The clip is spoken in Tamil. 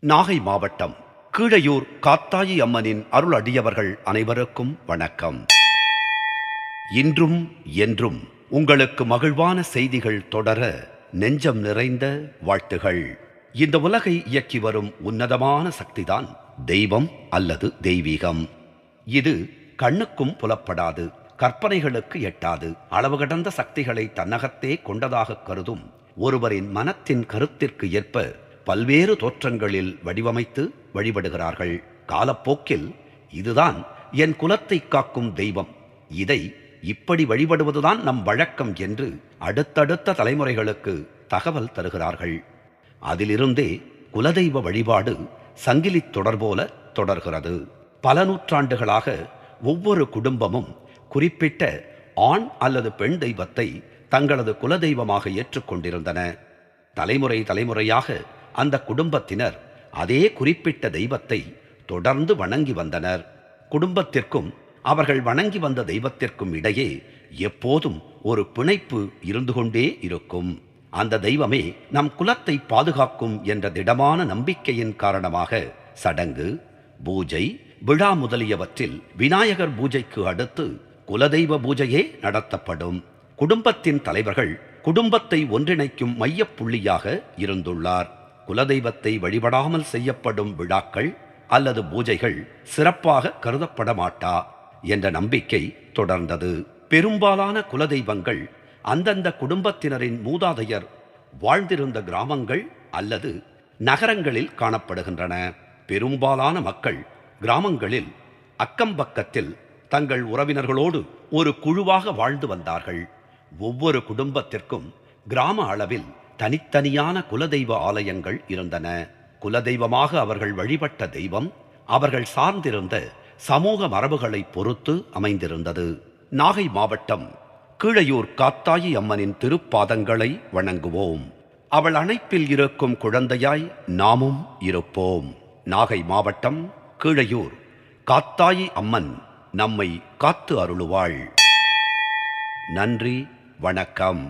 நாகை மாவட்டம் கீழையூர் காத்தாயி அம்மனின் அருள் அடியவர்கள் அனைவருக்கும் வணக்கம். இன்றும் என்றும் உங்களுக்கு மகிழ்வான செய்திகள் தொடர நெஞ்சம் நிறைந்த வாழ்த்துகள். இந்த உலகை இயக்கி வரும் உன்னதமான சக்திதான் தெய்வம் அல்லது தெய்வீகம். இது கண்ணுக்கும் புலப்படாது, கற்பனைகளுக்கு எட்டாது, அளவு கடந்த சக்திகளை தன்னகத்தே கொண்டதாக கருதும் ஒருவரின் மனத்தின் கருத்திற்கு ஏற்ப பல்வேறு தோற்றங்களில் வடிவமைத்து வழிபடுகிறார்கள். காலப்போக்கில் இதுதான் என் குலத்தை காக்கும் தெய்வம், இதை இப்படி வழிபடுவதுதான் நம் வழக்கம் என்று அடுத்தடுத்த தலைமுறைகளுக்கு தகவல் தருகிறார்கள். அதிலிருந்தே குலதெய்வ வழிபாடு சங்கிலி தொடர் போல தொடர்கிறது. பல நூற்றாண்டுகளாக ஒவ்வொரு குடும்பமும் குறிப்பிட்ட ஆண் அல்லது பெண் தெய்வத்தை தங்களது குலதெய்வமாக ஏற்றுக்கொண்டிருந்தன. தலைமுறை தலைமுறையாக அந்த குடும்பத்தினர் அதே குறிப்பிட்ட தெய்வத்தை தொடர்ந்து வணங்கி வந்தனர். குடும்பத்திற்கும் அவர்கள் வணங்கி வந்த தெய்வத்திற்கும் இடையே எப்போதும் ஒரு பிணைப்பு இருந்து கொண்டே இருக்கும். அந்த தெய்வமே நம் குலத்தை பாதுகாக்கும் என்ற திடமான நம்பிக்கையின் காரணமாக சடங்கு, பூஜை, விழா முதலியவற்றில் விநாயகர் பூஜைக்கு அடுத்து குலதெய்வ பூஜையே நடத்தப்படும். குடும்பத்தின் தலைவர்கள் குடும்பத்தை ஒன்றிணைக்கும் மையப்புள்ளியாக இருந்துள்ளார். குலதெய்வத்தை வழிபடாமல் செய்யப்படும் விழாக்கள் அல்லது பூஜைகள் சிறப்பாக கருதப்பட மாட்டா என்ற நம்பிக்கை தொடர்ந்தது. பெரும்பாலான குலதெய்வங்கள் அந்தந்த குடும்பத்தினரின் மூதாதையர் வாழ்ந்திருந்த கிராமங்கள் அல்லது நகரங்களில் காணப்படுகின்றன. பெரும்பாலான மக்கள் கிராமங்களில் அக்கம்பக்கத்தில் தங்கள் உறவினர்களோடு ஒரு குழுவாக வாழ்ந்து வந்தார்கள். ஒவ்வொரு குடும்பத்திற்கும் கிராம அளவில் தனித்தனியான குலதெய்வ ஆலயங்கள் இருந்தன. குலதெய்வமாக அவர்கள் வழிபட்ட தெய்வம் அவர்கள் சார்ந்திருந்த சமூக மரபுகளை பொறுத்து அமைந்திருந்தது. நாகை மாவட்டம் கீழையூர் காத்தாயி அம்மனின் திருப்பாதங்களை வணங்குவோம். அவள் அணைப்பில் இருக்கும் குழந்தையாய் நாமும் இருப்போம். நாகை மாவட்டம் கீழையூர் காத்தாயி அம்மன் நம்மை காத்து அருளுவாள். நன்றி, வணக்கம்.